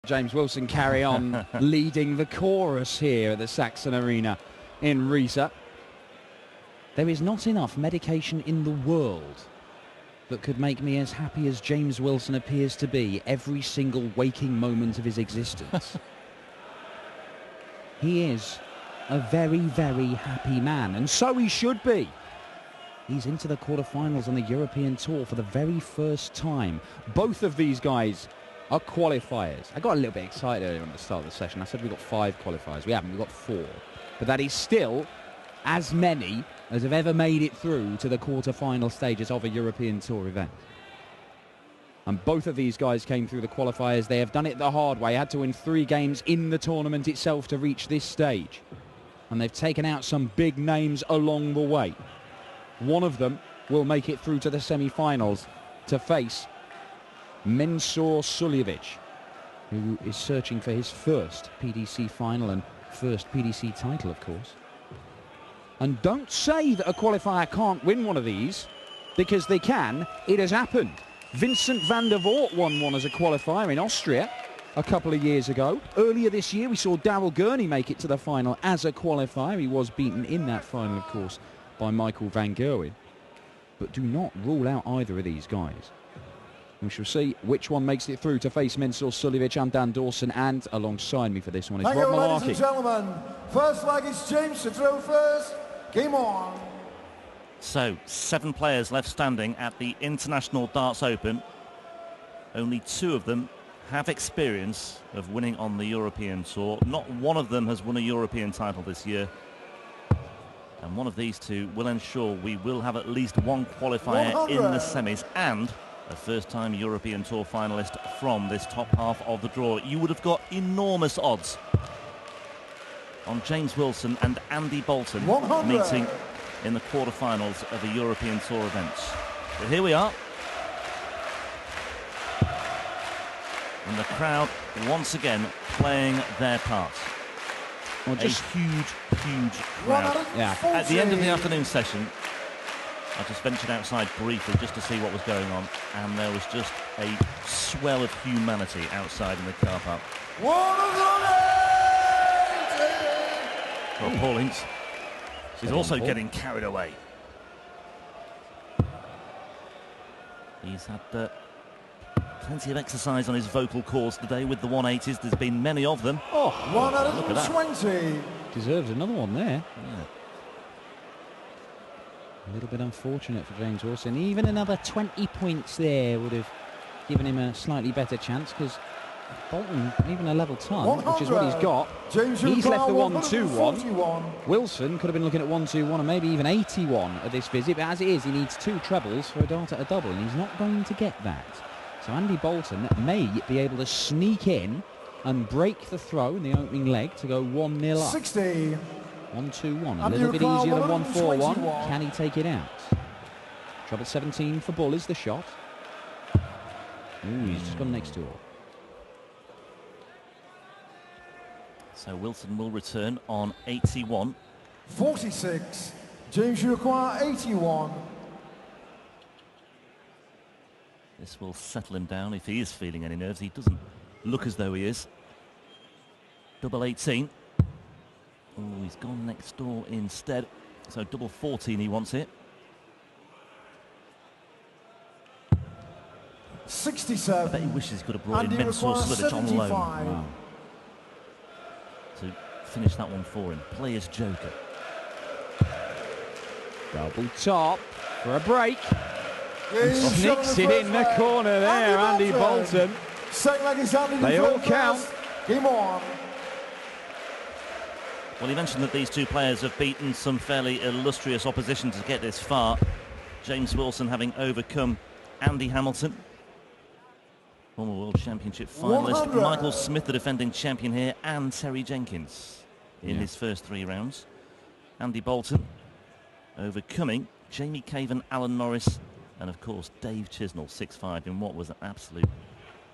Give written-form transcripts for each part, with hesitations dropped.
James Wilson carry on leading the chorus here at the Saxon Arena in Riesa. There is not enough medication in the world that could make me as happy as James Wilson appears to be every single waking moment of his existence. He is a very, very happy man, and so he should be. He's into the quarterfinals on the European Tour for the very first time. Both of these guys are qualifiers. I got a little bit excited earlier on the start of the session. I said we've got 5 qualifiers. We haven't. We've got 4. But that is still as many as have ever made it through to the quarter-final stages of a European Tour event. And both of these guys came through the qualifiers. They have done it the hard way. Had to win 3 games in the tournament itself to reach this stage. And they've taken out some big names along the way. One of them will make it through to the semi-finals to face Mensur Suljovic, who is searching for his first PDC final and first PDC title, of course. And don't say that a qualifier can't win one of these, because they can. It has happened. Vincent van der Voort won one as a qualifier in Austria a couple of years ago. Earlier this year, we saw Daryl Gurney make it to the final as a qualifier. He was beaten in that final, of course, by Michael van Gerwen. But do not rule out either of these guys. We shall see which one makes it through to face Mensur Suljovic and Dan Dawson, and alongside me for this one is Rob Malarkey. Ladies and gentlemen, first leg is James to throw first. Game on. So, 7 players left standing at the International Darts Open. Only 2 of them have experience of winning on the European Tour. Not one of them has won a European title this year. And one of these 2 will ensure we will have at least one qualifier 100. in the semis and a first-time European Tour finalist from this top half of the draw. You would have got enormous odds on James Wilson and Andy Boulton 100. meeting in the quarterfinals of the European Tour events. But here we are. And the crowd once again playing their part. Well, just a huge, huge crowd. Yeah. At the end of the afternoon session, I just ventured outside briefly just to see what was going on, and there was just a swell of humanity outside in the car park. Well, Paul Ince is also getting carried away. He's had plenty of exercise on his vocal cords today with the 180s. There's been many of them. Oh, look at that. 120. Deserves another one there. Yeah. A little bit unfortunate for James Wilson. Even another 20 points there would have given him a slightly better chance, because Boulton, even a level ton, which is what he's got, he's left the 1-2-1. Wilson could have been looking at 1-2-1 and maybe even 81 at this visit, but as it is, he needs 2 trebles for a dart at a double, and he's not going to get that. So Andy Boulton may be able to sneak in and break the throw in the opening leg to go 1-0 up. 60. 1-2-1, a little bit easier than 1-4-1. Can he take it out? Trouble 17 for Bull is the shot. Ooh, he's just gone next to it. So Wilson will return on 81. 46. James, you require 81. This will settle him down if he is feeling any nerves. He doesn't look as though he is. Double 18. Oh, he's gone next door instead. So double 14 he wants it. 67. I bet he wishes he could have brought Andy in Mensur Suljovic on loan. 75. Wow. To finish that one for him. Player's joker. Double top for a break. He's Snicks it in the corner there, Andy Boulton. Second leg is Andy. They all count. Game on. Well, he mentioned that these 2 players have beaten some fairly illustrious opposition to get this far. James Wilson having overcome Andy Hamilton, former World Championship finalist, 100. Michael Smith, the defending champion here, and Terry Jenkins in his first 3 rounds. Andy Boulton overcoming Jamie Caven, Alan Norris, and of course Dave Chisnell, 6'5", in what was an absolute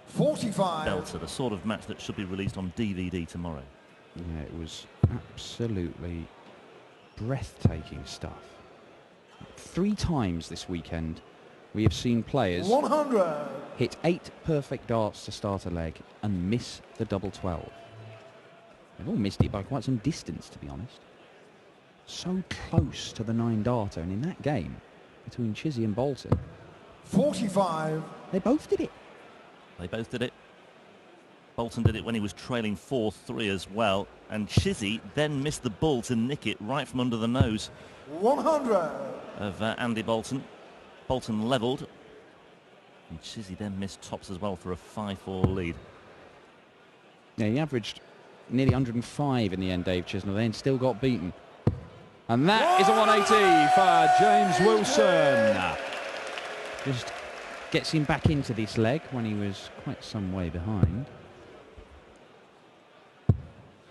45. belter, the sort of match that should be released on DVD tomorrow. Yeah, it was absolutely breathtaking stuff. 3 times this weekend, we have seen players 100. hit 8 perfect darts to start a leg and miss the double 12. They've all missed it by quite some distance, to be honest. So close to the 9-darter, and in that game between Chizzy and Boulton, 45. they both did it. They both did it. Boulton did it when he was trailing 4-3 as well, and Chizzy then missed the ball to nick it right from under the nose 100. of Andy Boulton. Boulton levelled, and Chizzy then missed tops as well for a 5-4 lead. Yeah, he averaged nearly 105 in the end, Dave Chisnell, then still got beaten. And that is a 180 for James Wilson. Just gets him back into this leg when he was quite some way behind.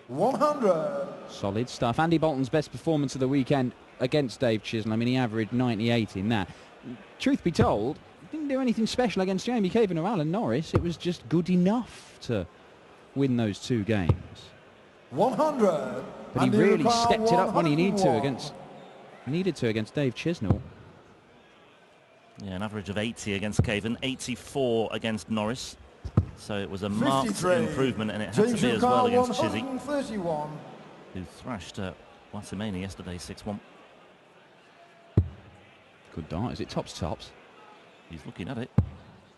100. Solid stuff. Andy Boulton's best performance of the weekend against Dave Chisnell. I mean, he averaged 98 in that. Truth be told, he didn't do anything special against Jamie Caven or Alan Norris. It was just good enough to win those 2 games. 100. But he really stepped it up when he needed to against Dave Chisnell. Yeah, an average of 80 against Caven, 84 against Norris. So it was a marked improvement, and it had to be as well against Chizzy, who thrashed Wasimene yesterday 6-1. Good dart. Is it tops? He's looking at it.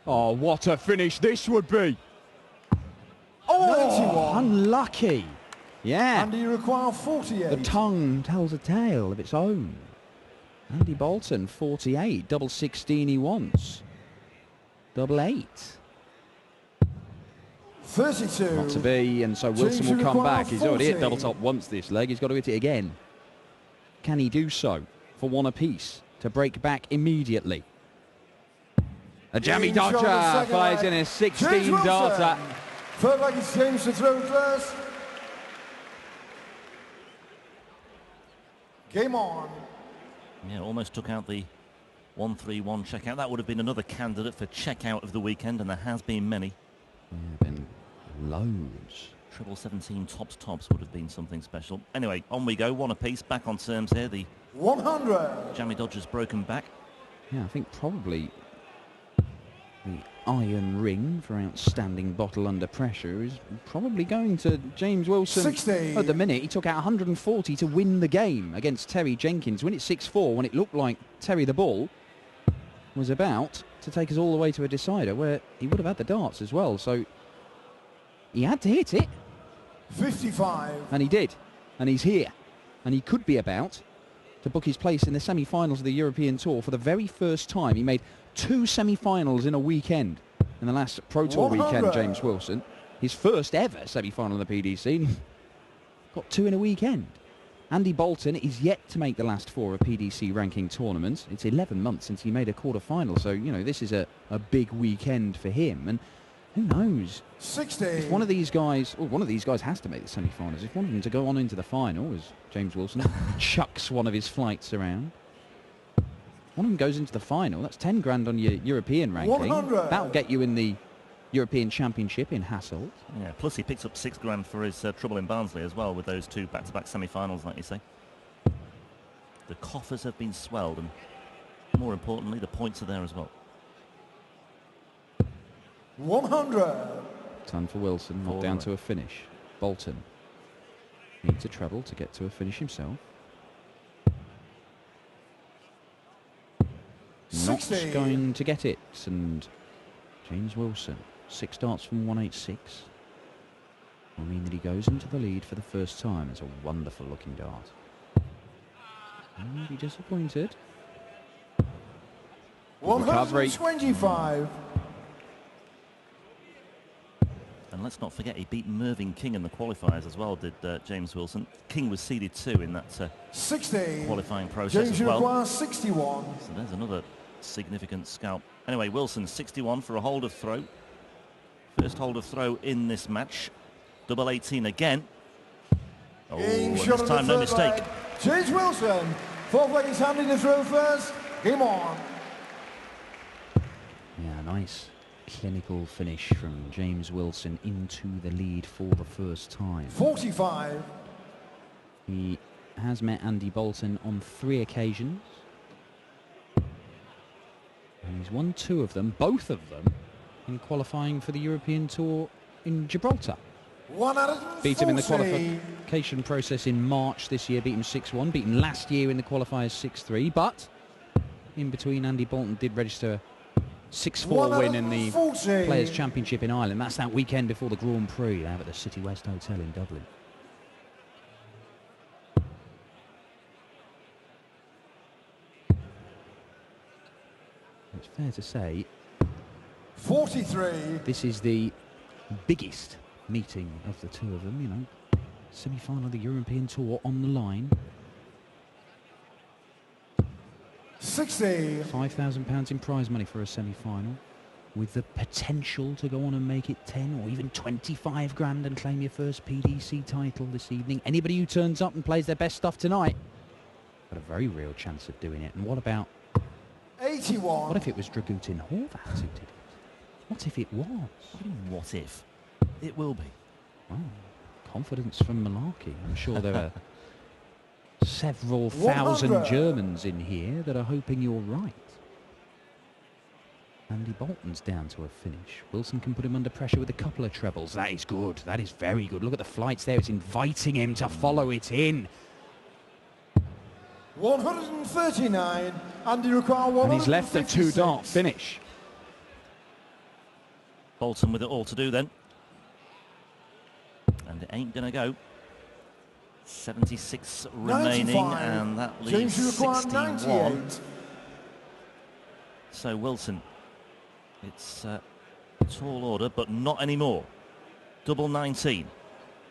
Oh, what a finish this would be. Oh, 91. Unlucky. Yeah. And you require 48. The tongue tells a tale of its own. Andy Boulton, 48. Double 16 he wants. Double 8. 32. Not to be, and so Wilson will come back. He's already hit double top once this leg. He's got to hit it again. Can he do so for 1 apiece to break back immediately? A jammy dodger flies in a 16-darter. Third leg is James to throw first. Game on. Yeah, almost took out the 1-3-1 checkout. That would have been another candidate for checkout of the weekend, and there has been many. Yeah, been loads. Triple 17 tops would have been something special. Anyway, on we go, 1 apiece, back on terms here. The 100. jammy dodger's broken back. Yeah, I think probably the iron ring for outstanding bottle under pressure is probably going to James Wilson. 60. At the minute, he took out 140 to win the game against Terry Jenkins. Win it 6-4 when it looked like Terry the Bull was about to take us all the way to a decider where he would have had the darts as well. So he had to hit it. 55. And he did. And he's here. And he could be about to book his place in the semi-finals of the European Tour for the very first time. He made 2 semi-finals in a weekend in the last Pro Tour 100. weekend, James Wilson. His first ever semi-final in the PDC. Got 2 in a weekend. Andy Boulton is yet to make the last 4 of PDC ranking tournaments. It's 11 months since he made a quarter-final, so, you know, this is a big weekend for him. And who knows? 60. If one of these guys has to make the semi-finals. If one of them to go on into the final, as James Wilson chucks one of his flights around, one of them goes into the final, that's 10 grand on your European ranking. 100. That'll get you in the European Championship in Hasselt. Yeah, plus he picks up 6 grand for his trouble in Barnsley as well with those 2 back-to-back semi-finals, like you say. The coffers have been swelled, and more importantly, the points are there as well. 100. Time for Wilson, not down to a finish. Boulton needs a treble to get to a finish himself. 60. Not going to get it, and James Wilson, 6 darts from 186. Will mean that he goes into the lead for the first time. It's a wonderful looking dart. Will be disappointed. 125. And let's not forget he beat Mervyn King in the qualifiers as well, did James Wilson. King was seeded 2 in that 60. qualifying process James as well. requires 61. So there's another significant scalp. Anyway, Wilson 61 for a hold of throw. First hold of throw in this match. Double 18 again. Oh, and this time no mistake. Leg. James Wilson. 4th leg is handed to throw first. Game on. Yeah, nice clinical finish from James Wilson into the lead for the first time. 45. He has met Andy Boulton on 3 occasions. And he's won 2 of them, both of them, in qualifying for the European Tour in Gibraltar. 140. Beat him in the qualification process in March this year, beat him 6-1, beat him last year in the qualifiers 6-3, but in between Andy Boulton did register a 6-4 win in the Players' Championship in Ireland. That's that weekend before the Grand Prix out at the City West Hotel in Dublin. It's fair to say 43. this is the biggest meeting of the 2 of them, you know. Semi-final of the European Tour on the line. 60. £5,000 in prize money for a semi-final, with the potential to go on and make it 10 or even 25 grand and claim your first PDC title this evening. Anybody who turns up and plays their best stuff tonight got a very real chance of doing it. And what about 81. what if it was Dragutin Horvath who did it? What if it was? What if? It will be. Oh, confidence from Malarkey. I'm sure there are several thousand 100. Germans in here that are hoping you're right. Andy Boulton's down to a finish. Wilson can put him under pressure with a couple of trebles. That is good. That is very good. Look at the flights there. It's inviting him to follow it in. 139. Andy require 156. And he's left a 2-dart finish. Boulton with it all to do then. And it ain't going to go. 76 remaining, 95. and that leaves James, you require 61. 98. So Wilson, it's a tall order, but not anymore. Double 19,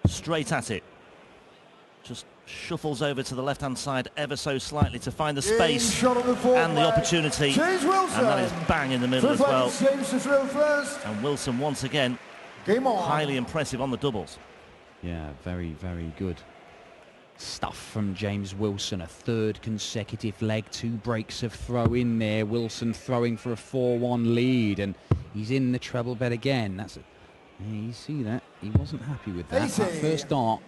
straight at it. Just shuffles over to the left-hand side ever so slightly to find the space and the opportunity. And that is bang in the middle as well. James to throw first. And Wilson once again, Game on. highly impressive on the doubles. Yeah, very, very good stuff from James Wilson. A 3rd consecutive leg, 2 breaks of throw in there. Wilson throwing for a 4-1 lead, and he's in the treble bed again. That's yeah, you see that he wasn't happy with that. 80. That first dart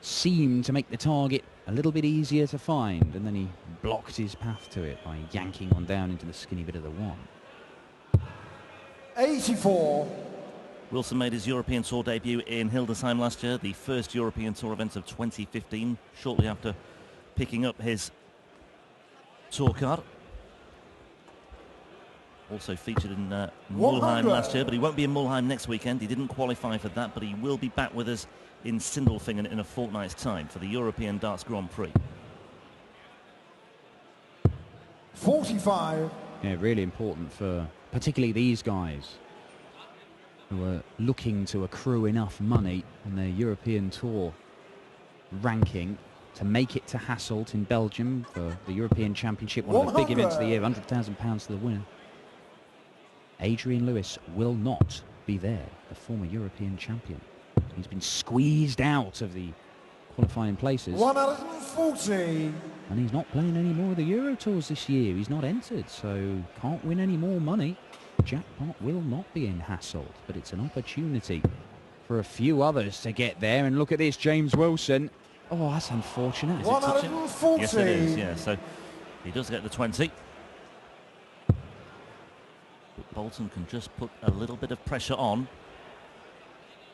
seemed to make the target a little bit easier to find, and then he blocked his path to it by yanking one down into the skinny bit of the 1. 84. Wilson made his European Tour debut in Hildesheim last year, the first European Tour event of 2015, shortly after picking up his tour card. Also featured in Mulheim last year, but he won't be in Mulheim next weekend. He didn't qualify for that, but he will be back with us in Sindelfingen in a fortnight's time for the European Darts Grand Prix. 45. Yeah, really important for particularly these guys who are looking to accrue enough money on their European Tour ranking to make it to Hasselt in Belgium for the European Championship, one of the big events of the year, £100,000 to the winner. Adrian Lewis will not be there, the former European champion. He's been squeezed out of the qualifying places. 140. And he's not playing any more of the Euro Tours this year. He's not entered, so can't win any more money. Jackpot will not be in Hasselt, but it's an opportunity for a few others to get there. And look at this, James Wilson. Oh, that's unfortunate. 140. Yes, it is, yeah. So he does get the 20. But Boulton can just put a little bit of pressure on.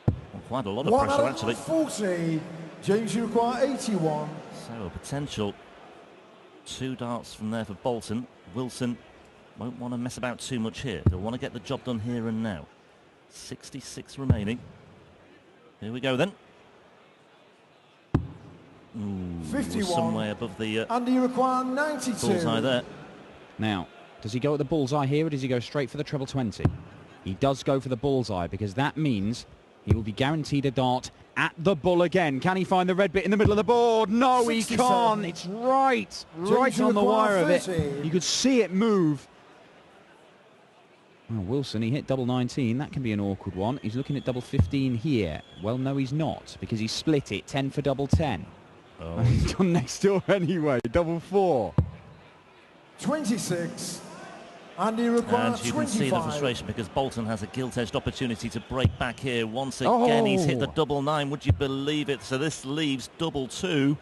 Well, quite a lot of pressure, actually. 140. James, you require 81. So a potential 2 darts from there for Boulton. Wilson won't want to mess about too much here. He'll want to get the job done here and now. 66 remaining. Here we go then. Ooh, 51. Some way above the And you require 92. bullseye there. Now, does he go at the bullseye here or does he go straight for the treble 20? He does go for the bullseye because that means he will be guaranteed a dart at the bull again. Can he find the red bit in the middle of the board? No, 67. he can't. It's right on the wire of it. 30. You could see it move. Well, Wilson, he hit double 19. That can be an awkward one. He's looking at double 15 here. Well, no, he's not, because he split it 10 for double 10. Oh. He's gone next door anyway. Double 4. 26. And he requires And you 25. can see the frustration because Boulton has a gilt-edged opportunity to break back here. Once again, he's hit the double 9. Would you believe it? So this leaves double 2.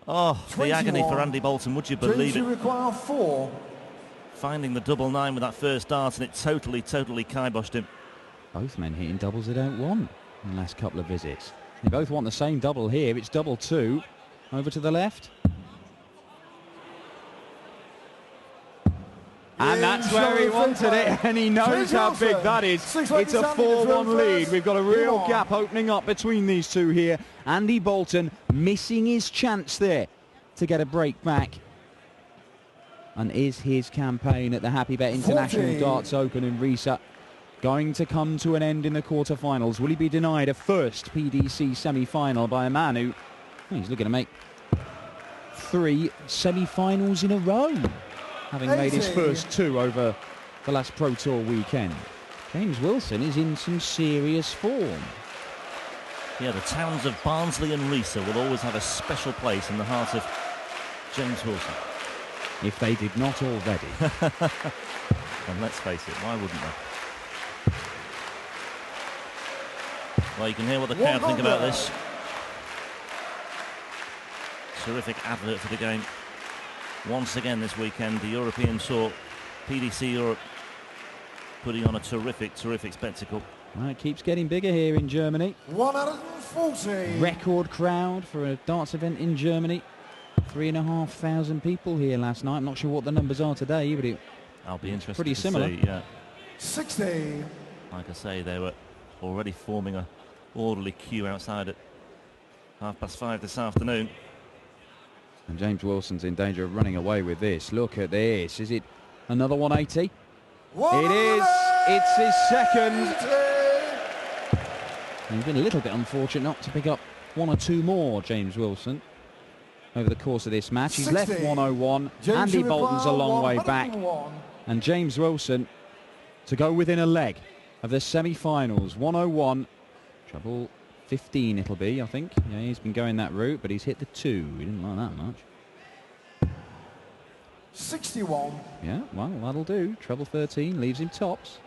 Oh, the agony for Andy Boulton, would you believe James, you it? require 4. Finding the double 9 with that first dart, and it totally kiboshed him. Both men hitting doubles they don't want in the last couple of visits. They both want the same double here. It's double 2. Over to the left. And that's where he wanted it, and he knows how big that is. It's a 4-1 lead. We've got a real gap opening up between these two here. Andy Boulton missing his chance there to get a break back. And is his campaign at the Happy Bet International Darts Open in Riesa going to come to an end in the quarterfinals? Will he be denied a first PDC semi-final by a man who he's looking to make 3 semi-finals in a row, having made his first 2 over the last Pro Tour weekend? James Wilson is in some serious form. Yeah, the towns of Barnsley and Riesa will always have a special place in the heart of James Wilson. If they did not already. And let's face it, why wouldn't they? Well, you can hear what the crowd think about this. Terrific advert for the game. Once again this weekend, the European Tour, PDC Europe, putting on a terrific spectacle. Well, it keeps getting bigger here in Germany. 140. Record crowd for a darts event in Germany. 3,500 people here last night. I'm not sure what the numbers are today, but I'll be interested pretty to similar. see, yeah. 60. Like I say, they were already forming a orderly queue outside at 5:30 this afternoon. And James Wilson's in danger of running away with this. Look at this. Is it another 180? It is. It's his second. He's been a little bit unfortunate not to pick up 1 or 2 more, James Wilson, over the course of this match. He's left 101. Andy Boulton's a long way back. And James Wilson to go within a leg of the semi-finals. 101. Treble 15 it'll be, I think. Yeah, he's been going that route, but he's hit the 2. He didn't like that much. 61. Yeah, well, that'll do. Treble 13 leaves him tops.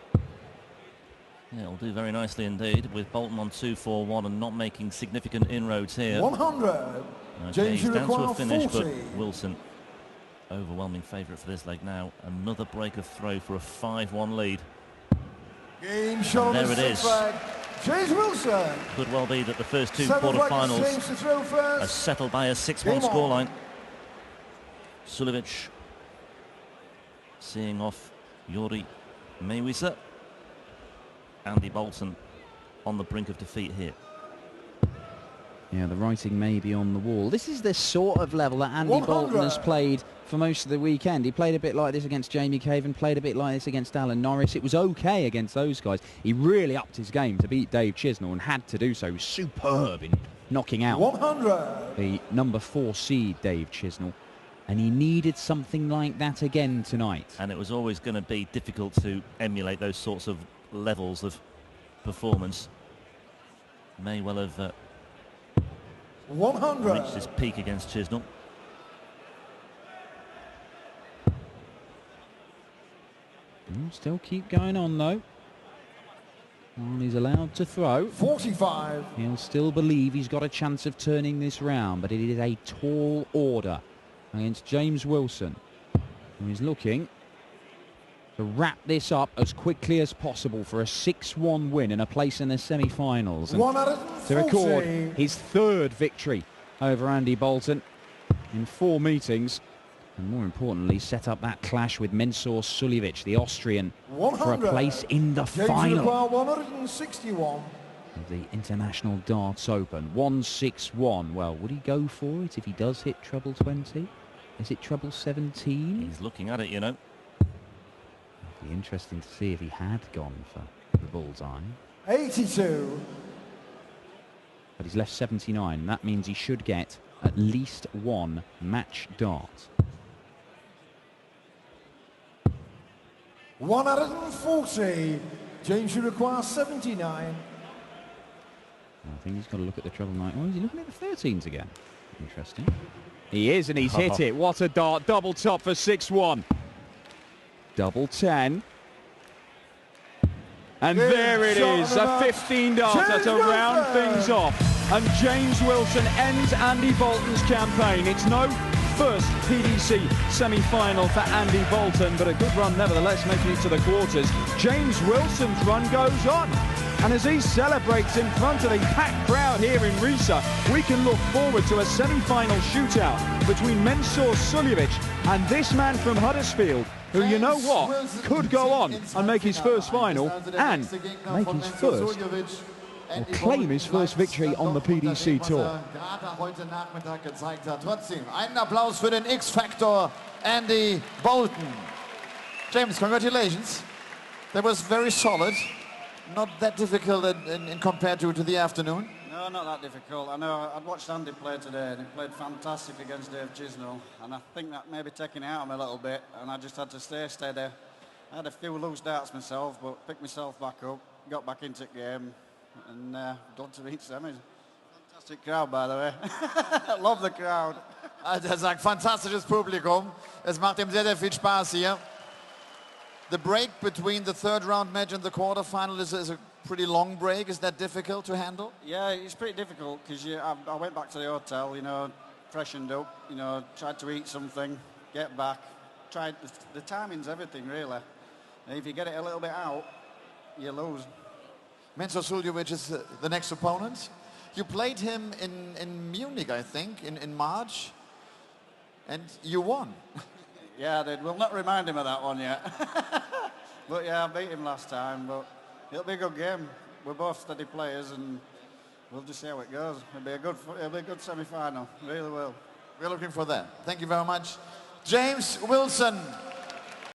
Yeah, it'll do very nicely indeed, with Boulton on 2-4-1 and not making significant inroads here. 100. Okay, he's down to a finish, 40. but Wilson, overwhelming favourite for this leg now. Another break of throw for a 5-1 lead. Game shot. There it is. James Wilson. Could well be that the first 2 quarterfinals are settled by a 6-1 scoreline. Sulivic seeing off Yuri Mewisa. Andy Boulton on the brink of defeat here. Yeah, the writing may be on the wall. This is the sort of level that Andy 100. Boulton has played for most of the weekend. He played a bit like this against Jamie Caven, played a bit like this against Alan Norris. It was okay against those guys. He really upped his game to beat Dave Chisnell and had to do so. He was superb in knocking out 100. the number 4 seed Dave Chisnell. And he needed something like that again tonight. And it was always going to be difficult to emulate those sorts of levels of performance. May well have 100. reached his peak against Chisnell. Still keep going on though. Well, he's allowed to throw. 45. He'll still believe he's got a chance of turning this round, but it is a tall order against James Wilson, who is looking to wrap this up as quickly as possible for a 6-1 win and a place in the semi-finals. And to record his 3rd victory over Andy Boulton in 4 meetings, and more importantly, set up that clash with Mensur Suljevic, the Austrian, for a place in the final 161. of the International Darts Open. 161. Well, would he go for it if he does hit treble 20? Is it treble 17? He's looking at it, you know. It'd be interesting to see if he had gone for the bullseye. 82. But he's left 79. That means he should get at least 1 match dart. 140. James should require 79. I think he's got to look at the treble 9. Oh, is he looking at the 13s again? Interesting. He is, and he's hit it. What a dart. Double top for 6-1. Double 10. And there it is. A 15 darter to round things off. And James Wilson ends Andy Boulton's campaign. It's no first PDC semi-final for Andy Boulton, but a good run nevertheless, making it to the quarters. James Wilson's run goes on. And as he celebrates in front of a packed crowd here in Risa, we can look forward to a semi-final shootout between Mensur Suljovic and this man from Huddersfield, who, you know what, could go on and make his first final and make his first, or claim his first victory on the PDC Tour. Trotzdem, einen Applaus für den X-Factor Andy Boulton. James, congratulations. That was very solid. Not that difficult in compared to the afternoon. No, not that difficult. I know I'd watched Andy play today and he played fantastic against Dave Chisnell, and I think that maybe taking it out of him a little bit, and I just had to stay steady. I had a few loose darts myself, but picked myself back up, got back into the game, and done to reach semis. Fantastic crowd, by the way. Love the crowd. Er sagt, fantastisches Publikum. Es macht ihm sehr, sehr viel Spaß hier. The break between the third round match and the quarterfinal is a pretty long break. Is that difficult to handle? Yeah, it's pretty difficult because I went back to the hotel, you know, freshened up, you know, tried to eat something, get back. The timing's everything, really. And if you get it a little bit out, you lose. Mensur Suljovic is the next opponent. You played him in Munich, I think, in March, and you won. Yeah, they will not remind him of that one yet. But yeah, I beat him last time, but it'll be a good game. We're both steady players and we'll just see how it goes. It'll be a good semi-final, really will. We're looking for that. Thank you very much. James Wilson.